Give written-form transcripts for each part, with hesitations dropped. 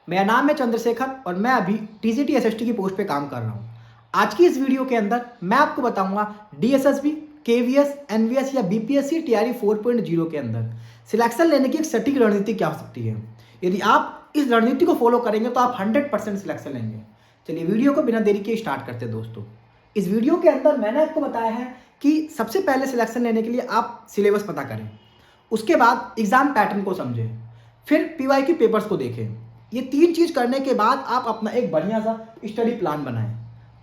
मेरा नाम है चंद्रशेखर और मैं अभी टीजीटी एसएसटी की पोस्ट पे काम कर रहा हूँ। आज की इस वीडियो के अंदर मैं आपको बताऊंगा डीएसएसबी, केवीएस, एनवीएस या बीपीएससी टीआरई 4.0 के अंदर सिलेक्शन लेने की एक सटीक रणनीति क्या हो सकती है। यदि आप इस रणनीति को फॉलो करेंगे तो आप 100% सिलेक्शन लेंगे। चलिए वीडियो को बिना देरी के स्टार्ट करते हैं दोस्तों। इस वीडियो के अंदर मैंने आपको बताया है कि सबसे पहले सिलेक्शन लेने के लिए आप सिलेबस पता करें, उसके बाद एग्जाम पैटर्न को समझें, फिर पीवाईक्यू पेपर्स को देखें। ये 3 चीज़ करने के बाद आप अपना एक बढ़िया सा स्टडी प्लान बनाएं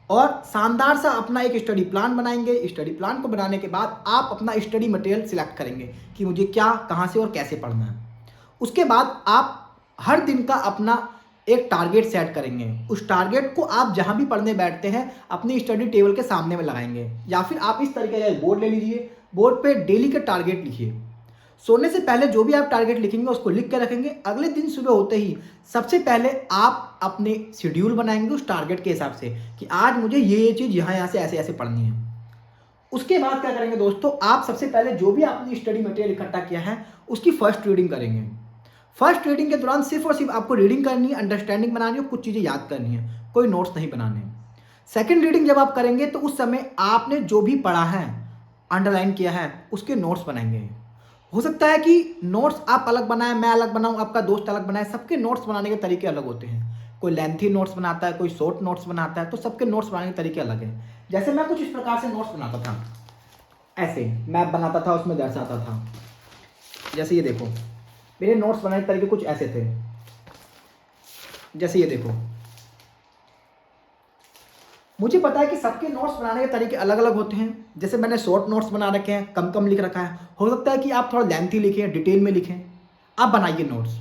और शानदार सा अपना एक स्टडी प्लान बनाएंगे। स्टडी प्लान को बनाने के बाद आप अपना स्टडी मटेरियल सिलेक्ट करेंगे कि मुझे क्या, कहाँ से और कैसे पढ़ना है। उसके बाद आप हर दिन का अपना एक टारगेट सेट करेंगे। उस टारगेट को आप जहाँ भी पढ़ने बैठते हैं अपनी स्टडी टेबल के सामने में लगाएंगे, या फिर आप इस तरीके का बोर्ड ले लीजिए, बोर्ड पे डेली का टारगेट लिखिए। सोने से पहले जो भी आप टारगेट लिखेंगे उसको लिख के रखेंगे। अगले दिन सुबह होते ही सबसे पहले आप अपने शेड्यूल बनाएंगे उस टारगेट के हिसाब से कि आज मुझे ये चीज़ यहाँ से ऐसे ऐसे पढ़नी है। उसके बाद क्या करेंगे दोस्तों, आप सबसे पहले जो भी आपने स्टडी मटेरियल इकट्ठा किया है उसकी फर्स्ट रीडिंग करेंगे। फर्स्ट रीडिंग के दौरान सिर्फ और सिर्फ आपको रीडिंग करनी है, अंडरस्टैंडिंग बनानी है, कुछ चीज़ें याद करनी है, कोई नोट्स नहीं बनाने। सेकेंड रीडिंग जब आप करेंगे तो उस समय आपने जो भी पढ़ा है, अंडरलाइन किया है, उसके नोट्स बनाएंगे। हो सकता है कि नोट्स आप अलग बनाएं, मैं अलग बनाऊं, आपका दोस्त अलग बनाए। सबके नोट्स बनाने के तरीके अलग होते हैं। कोई लेंथी नोट्स बनाता है, कोई शॉर्ट नोट्स बनाता है, तो सबके नोट्स बनाने के तरीके अलग हैं। जैसे मैं कुछ इस प्रकार से नोट्स बनाता था, ऐसे मैप बनाता था, उसमें दर्शाता था। जैसे ये देखो, मेरे नोट्स बनाने के तरीके कुछ ऐसे थे। जैसे ये देखो, मुझे पता है कि सबके नोट्स बनाने के तरीके अलग अलग होते हैं। जैसे मैंने शॉर्ट नोट्स बना रखे हैं, कम कम लिख रखा है। हो सकता है कि आप थोड़ा लेंथी लिखें, डिटेल में लिखें। आप बनाइए नोट्स।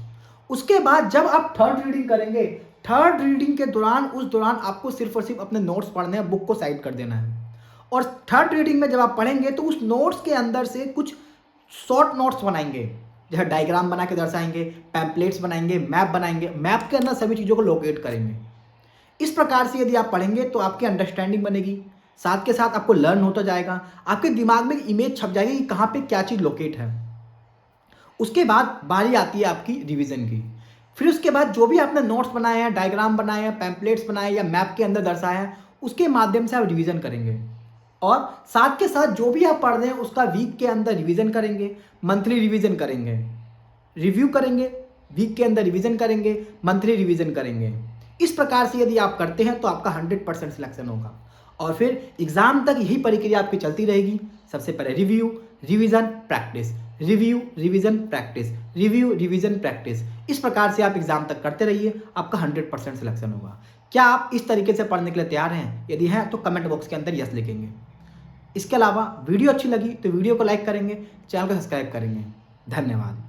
उसके बाद जब आप थर्ड रीडिंग करेंगे, थर्ड रीडिंग के दौरान उस दौरान आपको सिर्फ और सिर्फ अपने नोट्स पढ़ने हैं, बुक को साइड कर देना है। और थर्ड रीडिंग में जब आप पढ़ेंगे तो उस नोट्स के अंदर से कुछ शॉर्ट नोट्स बनाएंगे, जैसे डायग्राम बना के दर्शाएंगे, पैम्पलेट्स बनाएंगे, मैप बनाएंगे। मैप के अंदर सभी चीज़ों को लोकेट करेंगे। इस प्रकार से यदि आप पढ़ेंगे तो आपकी अंडरस्टैंडिंग बनेगी, साथ के साथ आपको लर्न होता जाएगा, आपके दिमाग में इमेज छप जाएगी कि कहाँ पे क्या चीज़ लोकेट है। उसके बाद बारी आती है आपकी रिवीजन की। फिर उसके बाद जो भी आपने नोट्स बनाए हैं, डायग्राम बनाए हैं, पैम्पलेट्स बनाए या मैप के अंदर दर्शाया है, उसके माध्यम से आप रिवीजन करेंगे। और साथ के साथ जो भी आप पढ़ रहे हैं उसका वीक के अंदर रिवीजन करेंगे, मंथली रिवीजन करेंगे, रिव्यू करेंगे, वीक के अंदर रिवीजन करेंगे, मंथली रिवीजन करेंगे। इस प्रकार से यदि आप करते हैं तो आपका 100% सिलेक्शन होगा। और फिर एग्जाम तक यही प्रक्रिया आपकी चलती रहेगी। सबसे पहले review, revision, practice, review, revision, practice, review, revision, practice. इस प्रकार से आप एग्जाम तक करते रहिए, आपका 100% सिलेक्शन होगा। क्या आप इस तरीके से पढ़ने के लिए तैयार हैं? यदि हैं तो कमेंट बॉक्स के अंदर यस लिखेंगे। इसके अलावा वीडियो अच्छी लगी तो वीडियो को लाइक करेंगे, चैनल को सब्सक्राइब करेंगे। धन्यवाद।